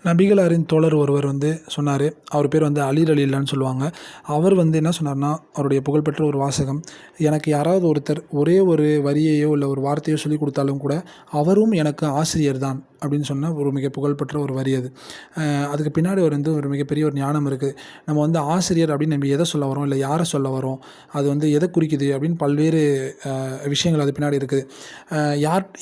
நபிகளாரின் தோழர் ஒருவர் சொன்னார். அவர் பேர் அலி ரலியல்லான்னு சொல்லுவாங்க. அவர் என்ன சொன்னார்னா, அவருடைய புகழ்பெற்ற ஒரு வாசகம், எனக்கு யாராவது ஒருத்தர் ஒரே ஒரு வரியையோ இல்லை ஒரு வார்த்தையோ சொல்லிக் கொடுத்தாலும் கூட அவரும் எனக்கு ஆசிரியர் தான் அப்படின்னு சொன்ன ஒரு மிக புகழ்பெற்ற ஒரு வரி அது. அதுக்கு பின்னாடி ஒரு மிகப்பெரிய ஒரு ஞானம் இருக்குது. நம்ம ஆசிரியர் அப்படின்னு நம்ம எதை சொல்ல வரோம், இல்லை யாரை சொல்ல வரோம், அது எதை குறிக்குது அப்படின்னு பல்வேறு விஷயங்கள் அது பின்னாடி இருக்குது.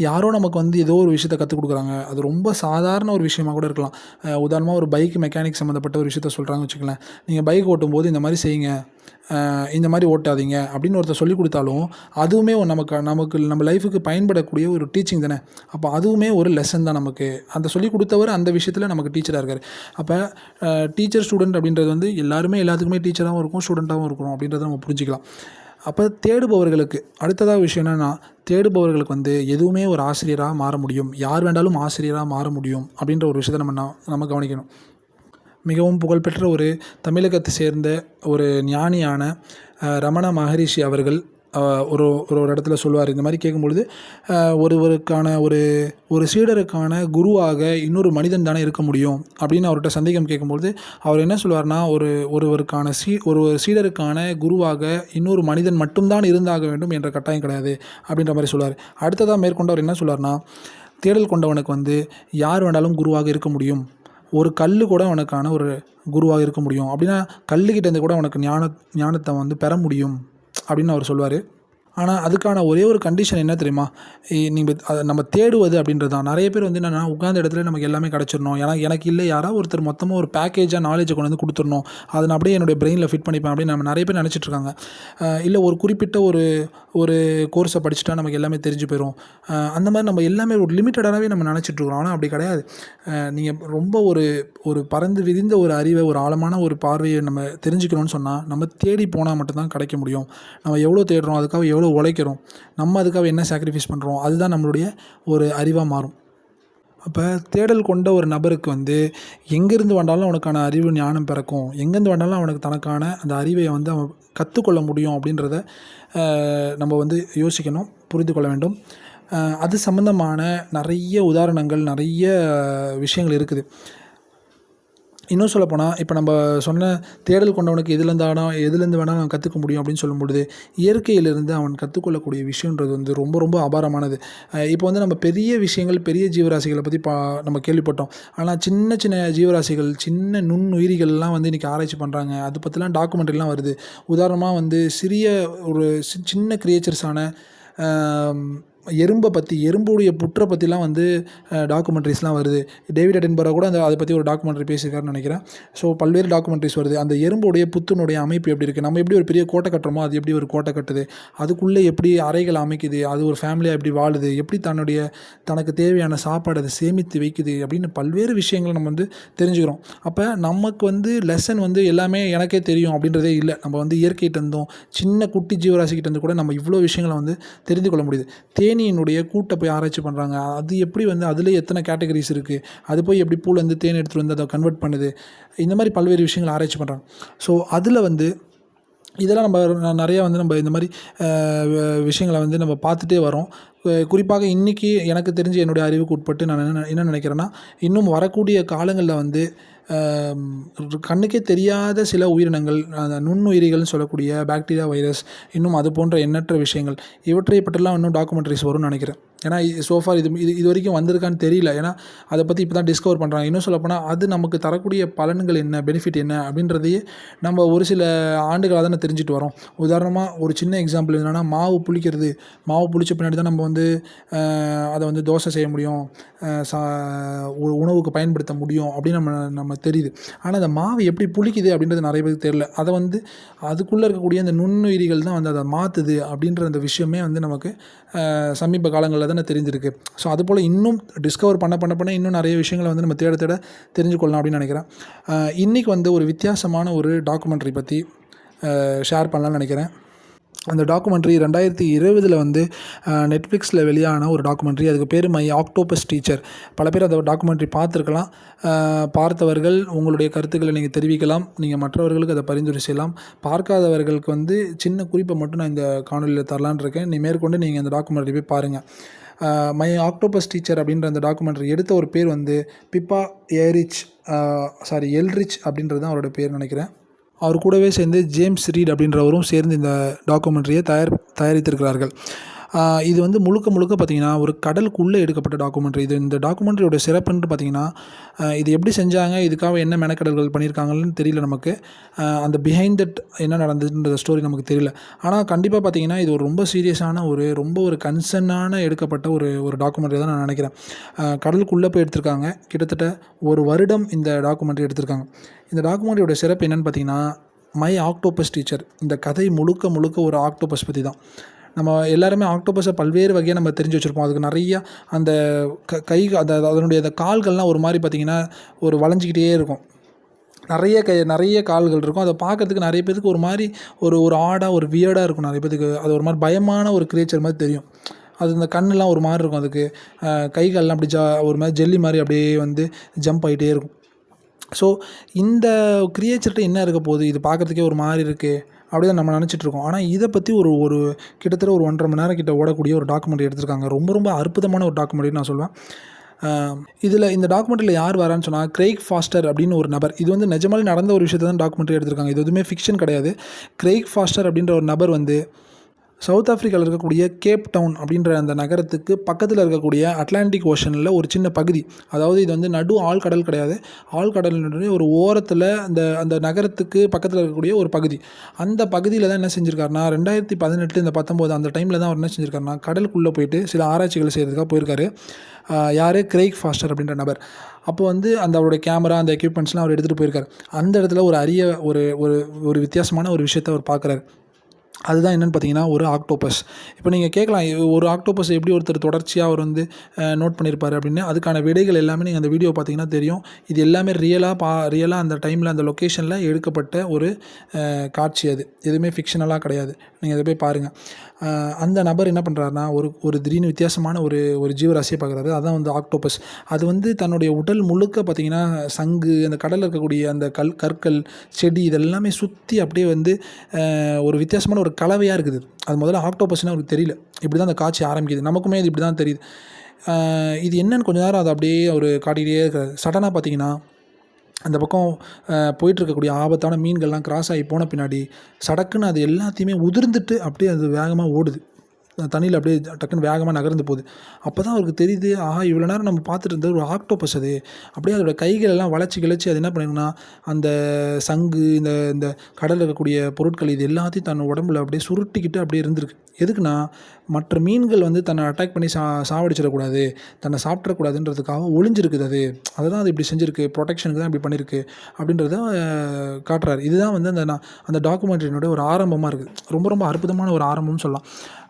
யாரோ நமக்கு ஏதோ ஒரு விஷயத்தை கற்றுக் கொடுக்குறாங்க. அது ரொம்ப சாதாரண ஒரு விஷயமா கூட இருக்கலாம். உதாரணமாக ஒரு பைக் மெக்கானிக் சம்மந்தப்பட்ட ஒரு விஷயத்த சொல்கிறாங்கன்னு வச்சுக்கலேன். நீங்கள் பைக் ஓட்டும்போது இந்த மாதிரி செய்யுங்க, இந்த மாதிரி ஓட்டாதீங்க அப்படின்னு ஒருத்தர் சொல்லிக் கொடுத்தாலும் அதுவுமே நமக்கு நம்ம லைஃபுக்கு பயன்படக்கூடிய ஒரு டீச்சிங் தானே. அப்போ அதுவுமே ஒரு லெசன் தான் நமக்கு. அந்த சொல்லிக் கொடுத்தவர் அந்த விஷயத்தில் நமக்கு டீச்சராக இருக்கார். அப்போ டீச்சர் ஸ்டூடெண்ட் அப்படின்றது எல்லாருமே எல்லாத்துக்குமே டீச்சராகவும் இருக்கும், ஸ்டூடெண்ட்டாகவும் இருக்கணும் அப்படின்றத நம்ம புரிஞ்சிக்கலாம். அப்போ தேடுபவர்களுக்கு அடுத்ததாக விஷயம் என்னென்னா, தேடுபவர்களுக்கு எதுவுமே ஒரு ஆசிரியராக மாற முடியும், யார் வேண்டாலும் ஆசிரியராக மாற முடியும் அப்படின்ற ஒரு விஷயத்தை நம்ம கவனிக்கணும். மிகவும் புகழ்பெற்ற ஒரு தமிழகத்தை சேர்ந்த ஒரு ஞானியான ரமண மகரிஷி அவர்கள் ஒரு இடத்துல சொல்லுவார். இந்த மாதிரி கேட்கும்பொழுது, ஒருவருக்கான ஒரு சீடருக்கான குருவாக இன்னொரு மனிதன் தானே இருக்க முடியும் அப்படின்னு அவர்கிட்ட சந்தேகம் கேட்கும்பொழுது அவர் என்ன சொல்லுவார்னா, ஒருவருக்கான ஒரு சீடருக்கான குருவாக இன்னொரு மனிதன் மட்டும்தான் இருந்தாக வேண்டும் என்ற கட்டாயம் கிடையாது அப்படின்ற மாதிரி சொல்லுவார். அடுத்ததாக மேற்கொண்டு அவர் என்ன சொல்லுவார்னா, தேடல் கொண்டவனுக்கு யார் வேண்டாலும் குருவாக இருக்க முடியும், ஒரு கல் கூட அவனுக்கான ஒரு குருவாக இருக்க முடியும், அப்படின்னா கல்லுக்கிட்டேருந்து கூட அவனுக்கு ஞானத்தை பெற முடியும் அப்படின்னு அவர் சொல்லுவார். ஆனால் அதுக்கான ஒரே ஒரு கண்டிஷன் என்ன தெரியுமா, நம்ம தேடுவது அப்படின்றது தான். நிறைய பேர் என்னென்னா, உட்கார்ந்த இடத்துல நமக்கு எல்லாமே கிடச்சிடணும், எனக்கு இல்லை யாராவது ஒருத்தர் மொத்தமாக ஒரு பேக்கேஜாக நாலேஜை கொண்டு கொடுத்துடணும், அதை நான் அப்படியே என்னுடைய பிரெயினில் ஃபிட் பண்ணிப்பேன் அப்படின்னு நம்ம நிறைய பேர் நினச்சிட்ருக்காங்க. இல்லை ஒரு குறிப்பிட்ட ஒரு கோர்ஸை படிச்சுட்டா நமக்கு எல்லாமே தெரிஞ்சு போயிடும், அந்த மாதிரி நம்ம எல்லாமே ஒரு லிமிட்டடாகவே நம்ம நினச்சிட்ருக்குறோம். ஆனால் அப்படி கிடையாது. நீங்கள் ரொம்ப ஒரு பறந்து விரிந்த ஒரு அறிவை, ஒரு ஆழமான ஒரு பார்வையை நம்ம தெரிஞ்சுக்கணும்னு சொன்னால் நம்ம தேடி போனால் மட்டும்தான் கிடைக்க முடியும். நம்ம எவ்வளோ தேடுறோம், அதுக்காக எவ்வளோ உழைக்கிறோம், நம்ம அதுக்காக என்ன சாக்ரிஃபைஸ் பண்ணுறோம், அதுதான் நம்மளுடைய ஒரு அறிவாக மாறும். அப்போ தேடல் கொண்ட ஒரு நபருக்கு எங்கேருந்து வந்தாலும் அவனுக்கான அறிவு ஞானம் பிறக்கும், எங்கேருந்து வந்தாலும் அவனுக்கு தனக்கான அந்த அறிவை அவன் கற்றுக்கொள்ள முடியும் அப்படின்றத நம்ம யோசிக்கணும், புரிந்து கொள்ள வேண்டும். அது சம்பந்தமான நிறைய உதாரணங்கள், நிறைய விஷயங்கள் இருக்குது. இன்னும் சொல்லப்போனால், இப்போ நம்ம சொன்ன தேடல் கொண்டவனுக்கு எதுலேருந்து வேணாலும் அவன் கற்றுக்க முடியும் அப்படின்னு சொல்லும்பொழுது, இயற்கையிலிருந்து அவன் கற்றுக்கொள்ளக்கூடிய விஷயன்றது ரொம்ப ரொம்ப அபாரமானது. இப்போ நம்ம பெரிய விஷயங்கள், பெரிய ஜீவராசிகளை பற்றி நம்ம கேள்விப்பட்டோம். ஆனால் சின்ன சின்ன ஜீவராசிகள், சின்ன நுண்ணுயிரிகள்லாம் இன்றைக்கி ஆராய்ச்சி பண்ணுறாங்க. அது பற்றிலாம் டாக்குமெண்ட்ரிலாம் வருது. உதாரணமாக சிறிய ஒரு சின்ன கிரியேச்சர்ஸான எறும்புடைய புற்றை பற்றிலாம் டாக்குமெண்ட்ரிஸ்லாம் வருது. டேவிட் அட்டன்பரோ கூட அதை பற்றி ஒரு டாக்குமெண்ட்ரி பேசியிருக்காருன்னு நினைக்கிறேன். ஸோ பல்வேறு டாக்குமெண்ட்ரிஸ் வருது. அந்த எறும்புடைய புத்தினுடைய அமைப்பு எப்படி இருக்குது, நம்ம எப்படி ஒரு பெரிய கோட்டை கட்டுறோமோ அது எப்படி ஒரு கோட்டை கட்டுது, அதுக்குள்ளே எப்படி அறைகள் அமைக்குது, அது ஒரு ஃபேமிலியாக எப்படி வாழுது, எப்படி தனக்கு தேவையான சாப்பாடு அதை சேமித்து வைக்குது அப்படின்னு பல்வேறு விஷயங்கள் நம்ம தெரிஞ்சுக்கிறோம். அப்போ நமக்கு லெசன் எல்லாமே எனக்கே தெரியும் அப்படின்றதே இல்லை. நம்ம இயற்கைகிட்டேருந்தும் சின்ன குட்டி ஜீவராசிக்கிட்டேருந்து கூட நம்ம இவ்வளோ விஷயங்களை தெரிந்து கொள்ள முடியுது. தேனியினுடைய கூட்டை போய் ஆராய்ச்சி பண்ணுறாங்க. அது எப்படி அதில் எத்தனை கேட்டகரிஸ் இருக்குது, அது போய் எப்படி பூலேருந்து தேன் எடுத்துகிட்டு அதை கன்வெர்ட் பண்ணுது, இந்த மாதிரி பல்வேறு விஷயங்கள் ஆராய்ச்சி பண்ணுறாங்க. ஸோ அதில் இதெல்லாம் நம்ம நிறையா நம்ம இந்த மாதிரி விஷயங்களை நம்ம பார்த்துட்டே வரோம். குறிப்பாக இன்றைக்கி எனக்கு தெரிஞ்சு என்னுடைய அறிவுக்கு உட்பட்டு நான் என்ன நினைக்கிறேன்னா, இன்னும் வரக்கூடிய காலங்களில் கண்ணுக்கே தெரியாத சில உயிரினங்கள், அந்த நுண்ணுயிரிகள்னு சொல்லக்கூடிய பாக்டீரியா, வைரஸ், இன்னும் அது போன்ற எண்ணற்ற விஷயங்கள், இவற்றை பற்றிலாம் இன்னும் டாக்குமெண்ட்ரிஸ் வரும்னு நினைக்கிறேன். ஏன்னா சோஃபார் இது வரைக்கும் வந்திருக்கான்னு தெரியல. ஏன்னா அதை பற்றி இப்போ தான் டிஸ்கவர் பண்ணுறாங்க. இன்னும் சொல்லப்போனால் அது நமக்கு தரக்கூடிய பலன்கள் என்ன, பெனிஃபிட் என்ன அப்படின்றதையே நம்ம ஒரு சில ஆண்டுகளாக தானே தெரிஞ்சுட்டு வரோம். உதாரணமாக ஒரு சின்ன எக்ஸாம்பிள் என்னென்னா, மாவு புளிச்ச பின்னாடி தான் நம்ம அதை தோசை செய்ய முடியும், உணவுக்கு பயன்படுத்த முடியும் அப்படின்னு நம்ம தெரியுது. ஆனால் அந்த மாவு எப்படி புளிக்குது அப்படின்றது நிறைய பேருக்கு தெரியல. அதை அதுக்குள்ளே இருக்கக்கூடிய அந்த நுண்ணுயிரிகள் தான் அதை மாற்றுது அப்படின்ற அந்த விஷயமே நமக்கு சமீப காலங்களில் தானே தெரிஞ்சிருக்கு. ஸோ அதுபோல் இன்னும் டிஸ்கவர் பண்ண இன்னும் நிறைய விஷயங்களை நம்ம தேட தெரிஞ்சுக்கொள்ளலாம் அப்படின்னு நினைக்கிறேன். இன்றைக்கி ஒரு வித்தியாசமான ஒரு டாக்குமெண்ட்ரி பற்றி ஷேர் பண்ணலான்னு நினைக்கிறேன். அந்த டாக்குமெண்ட்ரி 2020 நெட்ஃப்ளிக்ஸில் வெளியான ஒரு டாக்குமெண்ட்ரி. அதுக்கு பேர் மை ஆக்டோபஸ் டீச்சர். பல பேர் அந்த டாக்குமெண்ட்ரி பார்த்துருக்கலாம். பார்த்தவர்கள் உங்களுடைய கருத்துக்களை நீங்கள் தெரிவிக்கலாம், நீங்கள் மற்றவர்களுக்கு அதை பரிந்துரை செய்யலாம். பார்க்காதவர்களுக்கு சின்ன குறிப்பை மட்டும் நான் இந்த காணொலியில் தரலான்னு இருக்கேன். மேற்கொண்டு நீங்கள் அந்த டாக்குமெண்ட்ரி போய் பாருங்கள். மை ஆக்டோபஸ் டீச்சர் அப்படின்ற அந்த டாக்குமெண்ட்ரி எடுத்த ஒரு பேர் வந்து பிப்பா எல்ரிச் அப்படின்றது தான் அவரோட பேர் நினைக்கிறேன். அவர் கூடவே சேர்ந்து ஜேம்ஸ் ரீட் அப்படின்றவரும் சேர்ந்து இந்த டாக்குமெண்ட்ரியை தயாரித்திருக்கிறார்கள். இது வந்து முழுக்க முழுக்க பார்த்திங்கன்னா ஒரு கடலுக்குள்ளே எடுக்கப்பட்ட டாக்குமெண்ட்ரி. இந்த டாக்குமெண்ட்ரியோட சிறப்புன்னு பார்த்திங்கன்னா இது எப்படி செஞ்சாங்க, இதுக்காக என்ன மெனக்கடல்கள் பண்ணியிருக்காங்கன்னு தெரியல நமக்கு. அந்த பிஹைண்ட் தட் என்ன நடந்ததுன்ற ஸ்டோரி நமக்கு தெரியல. ஆனால் கண்டிப்பாக பார்த்திங்கன்னா இது ஒரு ரொம்ப சீரியஸான ரொம்ப ஒரு கன்சர்னான எடுக்கப்பட்ட ஒரு டாக்குமெண்ட்ரி தான் நான் நினைக்கிறேன். கடலுக்குள்ளே போய் எடுத்திருக்காங்க. கிட்டத்தட்ட ஒரு வருடம் இந்த டாக்குமெண்ட்ரி எடுத்திருக்காங்க. இந்த டாக்குமெண்ட்ரியோட சிறப்பு என்னென்னு பார்த்திங்கன்னா மை ஆக்டோபஸ் டீச்சர். இந்த கதை முழுக்க முழுக்க ஒரு ஆக்டோபஸ் பற்றி தான். நம்ம எல்லாருமே ஆக்டோபஸை பல்வேறு வகையாக நம்ம தெரிஞ்சு வச்சுருப்போம். அதுக்கு நிறையா அந்த கை அதனுடைய அந்த கால்கள்லாம் ஒரு மாதிரி பார்த்திங்கன்னா ஒரு வளைஞ்சிக்கிட்டே இருக்கும். நிறைய கால்கள் இருக்கும். அதை பார்க்குறதுக்கு நிறைய பேருக்கு ஒரு மாதிரி ஒரு ஆடாக ஒரு வியர்டாக இருக்கும். நிறைய பேருக்கு அது ஒரு மாதிரி பயமான ஒரு கிரியேச்சர் மாதிரி தெரியும். அது இந்த கண்ணெலாம் ஒரு மாதிரி இருக்கும். அதுக்கு கைகால்லாம் அப்படி ஒரு மாதிரி ஜெல்லி மாதிரி அப்படியே வந்து ஜம்ப் ஆகிட்டே இருக்கும். ஸோ இந்த கிரியேச்சர்கிட்ட என்ன இருக்க போகுது, இது பார்க்குறதுக்கே ஒரு மாதிரி இருக்குது அப்படி தான் நம்ம நினச்சிட்ருக்கோம். ஆனால் இதை பற்றி ஒரு கிட்டத்தட்ட ஒரு 1.5 மணி நேரம் கிட்ட ஓடக்கூடிய ஒரு டாக்குமெண்ட்ரி எடுத்திருக்காங்க. ரொம்ப அற்புதமான ஒரு டாக்குமெண்ட்ரின்னு நான் சொல்லுவேன். இந்த டாக்குமெண்ட்ரியில் யார் வரான்னு சொன்னால் கிரெய்க் ஃபாஸ்டர் அப்படின்னு ஒரு நபர். இது வந்து நிஜமாலே நடந்த ஒரு விஷயத்தை தான் டாக்குமெண்ட்ரி எடுத்திருக்காங்க. இது எதுவுமே ஃபிக்ஷன் கிடையாது. கிரெய்க் ஃபாஸ்டர் அப்படின்ற ஒரு நபர் வந்து சவுத் ஆஃப்ரிக்காவில் இருக்கக்கூடிய கேப் டவுன் அப்படின்ற அந்த நகரத்துக்கு பக்கத்தில் இருக்கக்கூடிய அட்லாண்டிக் ஓஷனில் ஒரு சின்ன பகுதி, அதாவது இது வந்து நடு ஆழ்கடல் கிடையாது, ஆழ்கடலினுடைய ஒரு ஓரத்தில் அந்த நகரத்துக்கு பக்கத்தில் இருக்கக்கூடிய ஒரு பகுதி. அந்த பகுதியில் தான் என்ன செஞ்சுருக்காருனா 2018 இந்த 19 அந்த டைமில் தான் அவர் என்ன செஞ்சுருக்காருனா கடலுக்குள்ளே போயிட்டு சில ஆராய்ச்சிகள் செய்கிறதுக்காக போயிருக்காரு. யார்? கிரெய்க் ஃபாஸ்டர் அப்படின்ற நபர். அப்போ வந்து அவருடைய கேமரா அந்த எக்யூப்மெண்ட்ஸ்லாம் அவர் எடுத்துகிட்டு போயிருக்காரு. அந்த இடத்துல ஒரு அரிய ஒரு வித்தியாசமான ஒரு விஷயத்தை அவர் பார்க்குறாரு. அதுதான் என்னென்னு பார்த்தீங்கன்னா ஒரு ஆக்டோபஸ். இப்போ நீங்கள் கேட்கலாம், ஒரு ஆக்டோபஸ் எப்படி ஒருத்தர் தொடர்ச்சியாக அவர் வந்து நோட் பண்ணியிருப்பார் அப்படின்னு. அதுக்கான விடைகள் எல்லாமே நீங்கள் அந்த வீடியோ பார்த்தீங்கன்னா தெரியும். இது எல்லாமே ரியலாக அந்த டைமில் அந்த லொக்கேஷனில் எடுக்கப்பட்ட ஒரு காட்சி. அது எதுவுமே ஃபிக்ஷனலாக கிடையாது. நீங்கள் அதை போய் பாருங்கள். அந்த நபர் என்ன பண்ணுறாருனா ஒரு திடீர்னு வித்தியாசமான ஒரு ஜீவராசியை பார்க்குறாரு. அதான் வந்து ஆக்டோபஸ். அது வந்து தன்னுடைய உடல் முழுக்க பார்த்திங்கன்னா சங்கு, அந்த கடலில் இருக்கக்கூடிய அந்த கற்கள், செடி இதெல்லாமே சுற்றி அப்படியே வந்து ஒரு வித்தியாசமான ஒரு கலவையாக இருக்குது. அது முதல்ல ஆக்டோபஸ்னால் அவருக்கு தெரியல. இப்படி தான் அந்த காட்சி ஆரம்பிக்குது. நமக்குமே இது இப்படி தான் தெரியுது. இது என்னென்னு கொஞ்சம் நேரம் அதை அப்படியே அவர் காட்டிகிட்டே இருக்கார். சடனாக பார்த்திங்கன்னா அந்த பக்கம் போயிட்டுருக்கக்கூடிய ஆபத்தான மீன்கள்லாம் கிராஸ் ஆகி போன பின்னாடி சடக்குன்னு அது எல்லாத்தையுமே உதிர்ந்துட்டு அப்படியே அது வேகமாக ஓடுது. தண்ணியில் அப்படியே டக்குன்னு வேகமாக நகர்ந்து போகுது. அப்போ தான் அவருக்கு தெரியுது, இவ்வளோ நேரம் நம்ம பார்த்துட்டு இருந்தது ஒரு ஆக்டோபஸ். அது அப்படியே அதோட கைகளெல்லாம் வளைச்சி அது என்ன பண்ணிங்கன்னா அந்த சங்கு, இந்த கடலில் இருக்கக்கூடிய பொருட்கள் இது எல்லாத்தையும் தன் உடம்புல அப்படியே சுருட்டிக்கிட்டு அப்படியே இருந்திருக்கு. எதுக்குன்னா மற்ற மீன்கள் வந்து தன்னை அட்டாக் பண்ணி சாவடிச்சிடக்கூடாது, தன்னை சாப்பிட்றக்கூடாதுன்றதுக்காக ஒளிஞ்சிருக்குது. அதை தான் அது இப்படி செஞ்சுருக்கு, ப்ரொடெக்ஷனுக்கு தான் இப்படி பண்ணியிருக்கு அப்படின்றத காட்டுறாரு. இதுதான் வந்து அந்த டாக்குமெண்ட்ரியினுடைய ஒரு ஆரம்பமாக இருக்குது. ரொம்ப அற்புதமான ஒரு ஆரம்பம்னு சொல்லலாம்.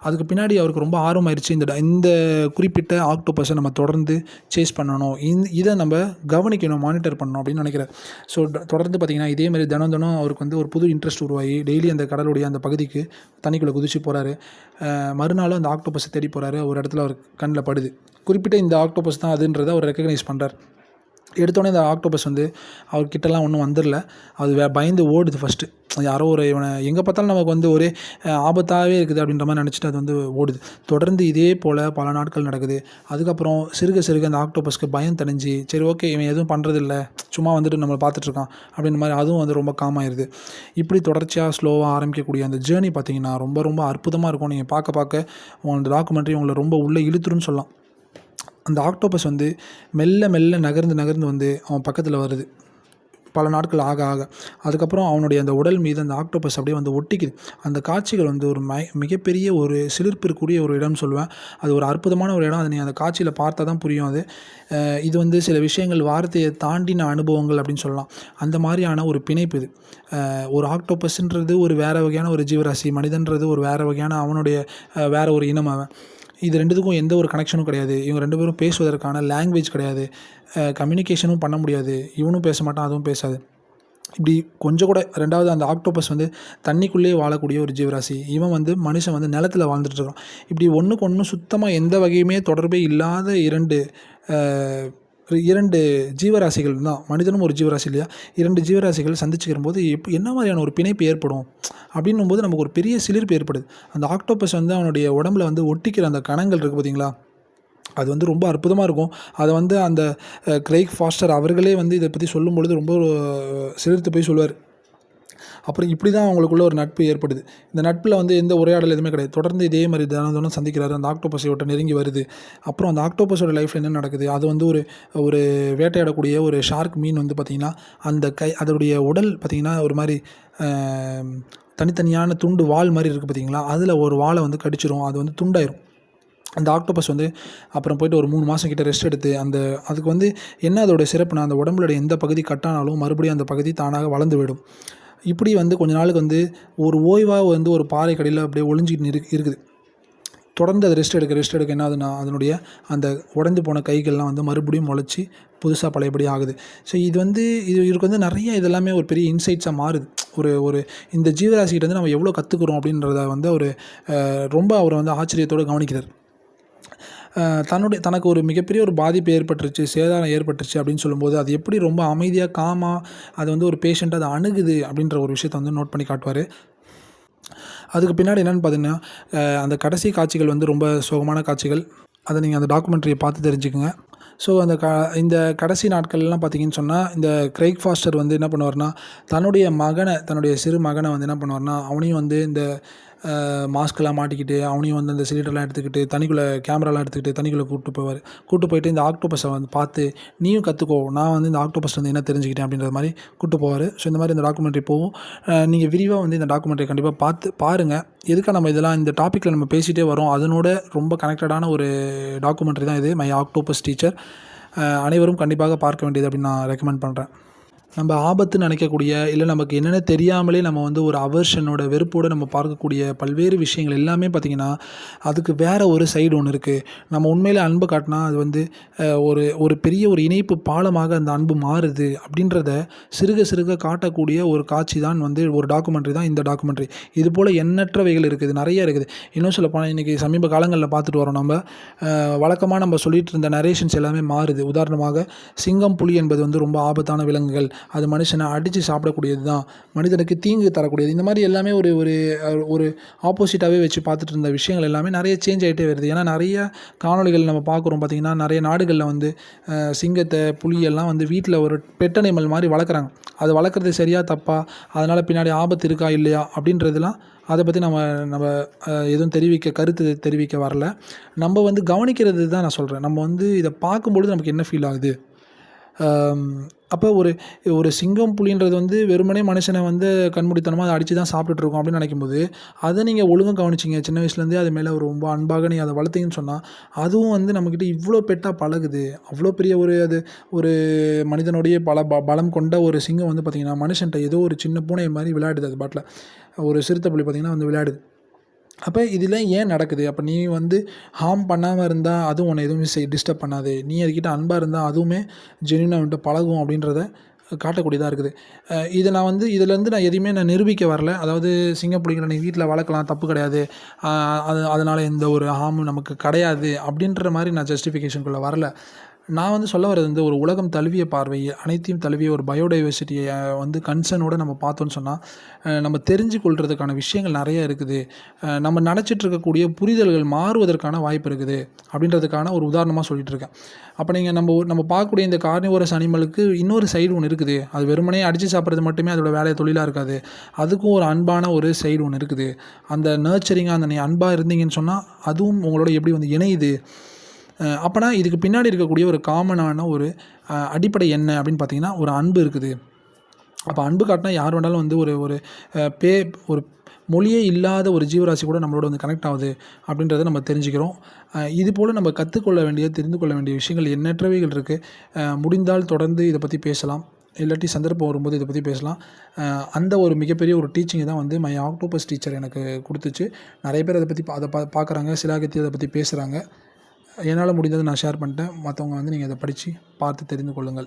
அதுக்கு பின்னாடி அவருக்கு ரொம்ப ஆர்வமாயிருச்சு. இந்த குறிப்பிட்ட ஆக்டோபஸை நம்ம தொடர்ந்து சேஸ் பண்ணணும், இதை நம்ம கவனிக்கணும், மானிட்டர் பண்ணணும் அப்படின்னு நினைக்கிறார். ஸோ தொடர்ந்து பார்த்திங்கன்னா இதேமாதிரி தினம் அவருக்கு வந்து ஒரு புது இன்ட்ரெஸ்ட் உருவாகி டெய்லி அந்த கடலுடைய அந்த பகுதிக்கு தண்ணிக்குள்ளே குதிச்சு போகிறாரு. மறுநாளும் அந்த ஆக்டோபஸை தேடி போகிறாரு. ஒரு இடத்துல அவர் கண்ணில் படுது. குறிப்பிட்ட இந்த ஆக்டோபஸ் தான் அதுன்றதை அவர் ரெக்கக்னைஸ் பண்ணுறார். எடுத்தோடனே இந்த ஆக்டோபஸ் வந்து அவர்கிட்டலாம் ஒன்றும் வந்துடல. அது பயந்து ஓடுது. ஃபஸ்ட்டு யாரோ இவனை எங்கே பார்த்தாலும் நமக்கு வந்து ஒரே ஆபத்தாகவே இருக்குது அப்படின்ற மாதிரி நினச்சிட்டு அது வந்து ஓடுது. தொடர்ந்து இதே போல் பல நாட்கள் நடக்குது. அதுக்கப்புறம் சிறுக அந்த ஆக்டோபஸ்க்கு பயம் தணிஞ்சு, சரி ஓகே இவன் எதுவும் பண்ணுறதில்ல, சும்மா வந்துட்டு நம்மளை பார்த்துட்ருக்கான் அப்படின்ற மாதிரி அதுவும் வந்து ரொம்ப காமாயிருது. இப்படி தொடர்ச்சியாக ஸ்லோவாக ஆரம்பிக்கக்கூடிய அந்த ஜேர்னி பார்த்திங்கன்னா ரொம்ப அற்புதமாக இருக்கும். நீங்கள் பார்க்க உங்களோட டாக்குமெண்ட்ரி உங்களை ரொம்ப உள்ளே இழுத்துருன்னு சொல்லலாம். அந்த ஆக்டோபஸ் வந்து மெல்ல நகர்ந்து வந்து அவன் பக்கத்தில் வருது. பல நாட்கள் ஆக அதுக்கப்புறம் அவனுடைய அந்த உடல் மீது அந்த ஆக்டோபஸ் அப்படியே வந்து ஒட்டிக்குது. அந்த காட்சிகள் வந்து ஒரு மிகப்பெரிய ஒரு சிலிர்ப்பு இருக்கக்கூடிய ஒரு இடம்னு சொல்லுவேன். அது ஒரு அற்புதமான ஒரு இடம். அதை நீ அந்த காட்சியில் பார்த்தா தான் புரியும். இது வந்து சில விஷயங்கள் வார்த்தையை தாண்டின அனுபவங்கள் அப்படின்னு சொல்லலாம். அந்த மாதிரியான ஒரு பிணைப்பு இது. ஒரு ஆக்டோபஸ்ன்றது ஒரு வேறு வகையான ஒரு ஜீவராசி, மனிதன்றது ஒரு வேறு வகையான அவனுடைய வேறு ஒரு இனம். அவன் இது ரெண்டுத்துக்கும் எந்த ஒரு கனெக்ஷனும் கிடையாது. இவங்க 2 பேரும் பேசுவதற்கான லாங்குவேஜ் கிடையாது. கம்யூனிகேஷனும் பண்ண முடியாது. இவனும் பேச மாட்டான், அதுவும் பேசாது. இப்படி கொஞ்சம் கூட. ரெண்டாவது அந்த ஆக்டோபஸ் வந்து தண்ணிக்குள்ளேயே வாழக்கூடிய ஒரு ஜீவராசி. இவன் வந்து மனுஷன் வந்து நிலத்தில் வாழ்ந்துட்டுருக்கான். இப்படி ஒன்றுக்கு ஒன்று சுத்தமாக எந்த வகையுமே தொடர்பே இல்லாத இரண்டு ஜீவராசிகள் தான். மனிதனும் ஒரு ஜீவராசி இல்லையா? 2 ஜீவராசிகள் சந்திச்சுக்கிற போது என்ன மாதிரியான ஒரு பிணைப்பு ஏற்படும் அப்படின்னும் போது நமக்கு ஒரு பெரிய சிலிர்ப்பு ஏற்படுது. அந்த ஆக்டோபஸ் வந்து அவனுடைய உடம்புல வந்து ஒட்டிக்கிற அந்த கணங்கள் இருக்குது பார்த்தீங்களா, அது வந்து ரொம்ப அற்புதமாக இருக்கும். அதை வந்து அந்த கிரெய்க் ஃபாஸ்டர் அவர்களே வந்து இதை பற்றி சொல்லும்பொழுது ரொம்ப சிலிர்த்து போய் சொல்லுவார். அப்புறம் இப்படி தான் அவங்களுக்குள்ள ஒரு நட்பு ஏற்படுது. இந்த நட்பில் வந்து எந்த உரையாடல் எதுவுமே கிடையாது. தொடர்ந்து இதே மாதிரி தினம் சந்திக்கிறாரு. அந்த ஆக்டோபஸ் இவர்ட்ட நெருங்கி வருது. அப்புறம் அந்த ஆக்டோபஸோட லைஃப்பில் என்ன நடக்குது, அது வந்து ஒரு ஒரு வேட்டையாடக்கூடிய ஒரு ஷார்க் மீன் வந்து பார்த்திங்கன்னா, அந்த அதோடைய உடல் பார்த்திங்கன்னா ஒரு மாதிரி தனித்தனியான துண்டு வால் மாதிரி இருக்குது பார்த்திங்களா, அதில் ஒரு வாலை வந்து கடிச்சிரும். அது வந்து துண்டாயிரும். அந்த ஆக்டோபஸ் வந்து அப்புறம் போயிட்டு ஒரு 3 மாதம் கிட்ட ரெஸ்ட் எடுத்து அதுக்கு வந்து என்ன அதோட சிறப்புனா, அந்த உடம்புல எந்த பகுதி கட்டானாலும் மறுபடியும் அந்த பகுதி தானாக வளர்ந்து விடும். இப்படி வந்து கொஞ்ச நாளுக்கு வந்து ஒரு ஓய்வாக வந்து ஒரு பாறை கடியில் அப்படியே ஒளிஞ்சிக்கிட்டு இருக்குது. தொடர்ந்து அது ரெஸ்ட் எடுக்க என்ன ஆகுதுன்னா, அதனுடைய அந்த உடைந்து போன கைகள்லாம் வந்து மறுபடியும் முளைச்சி புதுசாக பழையபடி ஆகுது. ஸோ இதுக்கு வந்து நிறைய இதெல்லாமே ஒரு பெரிய இன்சைட்ஸாக மாறுது. ஒரு இந்த ஜீவராசிகிட்ட வந்து நம்ம எவ்வளோ கற்றுக்குறோம் அப்படின்றத வந்து ரொம்ப அவரை வந்து ஆச்சரியத்தோடு கவனிக்கிறார். தனக்கு ஒரு மிகப்பெரிய ஒரு பாதிப்பு ஏற்பட்டுருச்சு, சேதாரம் ஏற்பட்டுருச்சு அப்படின்னு சொல்லும்போது, அது எப்படி ரொம்ப அமைதியாக, காமாக அது வந்து ஒரு பேஷண்ட்டாக அதை அணுகுது அப்படின்ற ஒரு விஷயத்த வந்து நோட் பண்ணி காட்டுவார். அதுக்கு பின்னாடி என்னென்னு பார்த்தீங்கன்னா, அந்த கடைசி காட்சிகள் வந்து ரொம்ப சோகமான காட்சிகள். அதை நீங்கள் அந்த டாக்குமெண்ட்ரியை பார்த்து தெரிஞ்சுக்கங்க. ஸோ இந்த கடைசி நாட்கள்லாம் பார்த்தீங்கன்னு சொன்னால், இந்த கிரெய்க் ஃபாஸ்டர் வந்து என்ன பண்ணுவார்னா, தன்னுடைய சிறு மகனை வந்து என்ன பண்ணுவார்னா, அவனையும் வந்து இந்த மாஸ்க்கெல்லாம் மாட்டிக்கிட்டு, அவனையும் வந்து அந்த சிலிண்டர்லாம் எடுத்துக்கிட்டு, தண்ணிக்குள்ளே கேமராலாம் எடுத்துக்கிட்டு தண்ணிக்குள்ளே கூட்டு போயிட்டு இந்த ஆக்டோபஸை வந்து பார்த்து, நீயும் கற்றுக்கோ, நான் வந்து இந்த ஆக்டோபஸ் வந்து என்ன தெரிஞ்சுக்கிட்டேன் அப்படின்ற மாதிரி கூட்டு போவார். ஸோ இந்த மாதிரி இந்த டாக்குமெண்ட்ரி போகும். நீங்கள் விரிவாக வந்து இந்த டாக்குமெண்ட்ரி கண்டிப்பாக பாருங்கள். எதுக்காக நம்ம இதெல்லாம் இந்த டாப்பிக்கில் நம்ம பேசிகிட்டே வரோம், அதனோட ரொம்ப கனெக்டடான ஒரு டாக்குமெண்ட்ரி தான் இது, மை ஆக்டோபஸ் டீச்சர். அனைவரும் கண்டிப்பாக பார்க்க வேண்டியது அப்படின்னு நான் ரெக்கமெண்ட் பண்ணுறேன். நம்ம ஆபத்துன்னு நினைக்கக்கூடிய, இல்லை நமக்கு என்னென்ன தெரியாமலே நம்ம வந்து ஒரு அவர்ஷனோட வெறுப்போடு நம்ம பார்க்கக்கூடிய பல்வேறு விஷயங்கள் எல்லாமே பார்த்திங்கன்னா, அதுக்கு வேறு ஒரு சைடு ஒன்று இருக்குது. நம்ம உண்மையிலே அன்பு காட்டினா அது வந்து ஒரு பெரிய ஒரு இணைப்பு பாலமாக அந்த அன்பு மாறுது அப்படின்றத சிறுக காட்டக்கூடிய ஒரு காட்சி தான் வந்து ஒரு டாக்குமெண்ட்ரி தான் இந்த டாக்குமெண்ட்ரி. இது போல் எண்ணற்றவைகள் இருக்குது, நிறைய இருக்குது. இன்னும் சொல்லப்போனால் இன்றைக்கி சமீப காலங்களில் பார்த்துட்டு வரோம். நம்ம வழக்கமாக நம்ம சொல்லிகிட்டு இருந்த நரேஷன்ஸ் எல்லாமே மாறுது. உதாரணமாக சிங்கம், புலி என்பது வந்து ரொம்ப ஆபத்தான விலங்குகள், அது மனுஷனை அடித்து சாப்பிடக்கூடியது தான், மனிதனுக்கு தீங்கு தரக்கூடியது. இந்த மாதிரி எல்லாமே ஒரு ஆப்போசிட்டாகவே வச்சு பார்த்துட்டு இருந்த விஷயங்கள் எல்லாமே நிறைய சேஞ்ச் ஆகிட்டே வருது. ஏன்னா நிறைய காணொலிகள் நம்ம பார்க்குறோம். பார்த்திங்கன்னா நிறைய நாடுகளில் வந்து சிங்கத்தை, புலியெல்லாம் வந்து வீட்டில் ஒரு பெட் அனிமல் மாதிரி வளர்க்குறாங்க. அது வளர்க்குறது சரியா தப்பா, அதனால் பின்னாடி ஆபத்து இருக்கா இல்லையா அப்படின்றதுலாம் அதை பற்றி நம்ம எதுவும் கருத்து தெரிவிக்க வரல. நம்ம வந்து கவனிக்கிறது தான் நான் சொல்கிறேன். நம்ம வந்து இதை பார்க்கும்பொழுது நமக்கு என்ன ஃபீல் ஆகுது. அப்போ ஒரு சிங்கம், புலின்றது வந்து வெறுமனே மனுஷனை வந்து கண்மூடித்தனமாக அதை அடித்து தான் சாப்பிட்டுட்ருக்கோம் அப்படின்னு நினைக்கும்போது, அதை நீங்கள் ஒழுங்காக கவனிச்சிங்க, சின்ன வயசுலேருந்தே அது மேலே ரொம்ப அன்பாக நீங்கள் அதை வளர்த்தீங்கன்னு சொன்னால், அதுவும் வந்து நம்மக்கிட்ட இவ்வளோ பெட்டாக பழகுது. அவ்வளோ பெரிய ஒரு மனிதனுடைய பலம் கொண்ட ஒரு சிங்கம் வந்து பார்த்திங்கன்னா, மனுஷன்ட்ட ஏதோ ஒரு சின்ன பூனை மாதிரி விளையாடுது. அது பாட்டில் ஒரு சிறுத்தை புலி பார்த்திங்கன்னா வந்து விளையாடுது. அப்போ இதெல்லாம் ஏன் நடக்குது? அப்போ நீ வந்து ஹார்ம் பண்ணாமல் இருந்தால் அதுவும் உன்னை எதுவுமே டிஸ்டர்ப் பண்ணாது. நீ அதுக்கிட்ட அன்பாக இருந்தால் அதுவுமே ஜென்யூனாக வந்துட்டு பழகும் அப்படின்றத காட்டக்கூடியதாக இருக்குது. இதை நான் வந்து இதிலேருந்து நான் எதையுமே நிரூபிக்க வரல. அதாவது சிங்கப்புலிகளை நீ வீட்டில் வளர்க்கலாம், தப்பு கிடையாது, அதனால் எந்த ஒரு ஹார்மும் நமக்கு கிடையாது அப்படின்ற மாதிரி நான் ஜஸ்டிஃபிகேஷனுக்குள்ளே வரல. நான் வந்து சொல்ல வர்றது வந்து ஒரு உலகம் தழுவிய பார்வை, அனைத்தையும் தழுவிய ஒரு பயோடைவர்சிட்டியை வந்து கன்சர்னோடு நம்ம பார்த்தோன்னு சொன்னால், நம்ம தெரிஞ்சு கொள்றதுக்கான விஷயங்கள் நிறைய இருக்குது. நம்ம நினச்சிட்டு இருக்கக்கூடிய புரிதல்கள் மாறுவதற்கான வாய்ப்பு இருக்குது அப்படின்றதுக்கான ஒரு உதாரணமாக சொல்லிகிட்டு இருக்கேன். அப்போ நீங்கள் நம்ம பார்க்கக்கூடிய இந்த கார்னிவோரஸ் அனிமலுக்கு இன்னொரு சைடு ஒன்று இருக்குது. அது வெறுமனே அடித்து சாப்பிட்றது மட்டுமே அதோட வேலையை தொழிலாக இருக்காது. அதுக்கும் ஒரு அன்பான ஒரு சைடு ஒன்று இருக்குது. அந்த நர்ச்சரிங்காக அந்த நீ அன்பாக இருந்தீங்கன்னு சொன்னால் அதுவும் உங்களோட எப்படி வந்து இணையுது. அப்போனா இதுக்கு பின்னாடி இருக்கக்கூடிய ஒரு காமனான ஒரு அடிப்படை என்ன அப்படின்னு பார்த்தீங்கன்னா, ஒரு அன்பு இருக்குது. அப்போ அன்பு காட்டினா யார் வேணாலும் வந்து ஒரு மொழியே இல்லாத ஒரு ஜீவராசி கூட நம்மளோட வந்து கனெக்ட் ஆகுது அப்படின்றத நம்ம தெரிஞ்சுக்கிறோம். இது போல் நம்ம கற்றுக்கொள்ள வேண்டிய, தெரிந்து கொள்ள வேண்டிய விஷயங்கள் எண்ணற்றவைகள் இருக்குது. முடிந்தால் தொடர்ந்து இதை பற்றி பேசலாம், இல்லாட்டி சந்தர்ப்பம் வரும்போது இதை பற்றி பேசலாம். அந்த ஒரு மிகப்பெரிய ஒரு டீச்சிங்கை தான் வந்து மை ஆக்டோபஸ் டீச்சர் எனக்கு கொடுத்துச்சு. நிறைய பேர் அதை பற்றி பார்க்குறாங்க, சிலாகித்தி அதை பற்றி பேசுகிறாங்க. என்னால் முடிந்ததை நான் ஷேர் பண்ணிட்டேன். மற்றவங்க வந்து நீங்கள் அதை படித்து பார்த்து தெரிந்து கொள்ளுங்கள்.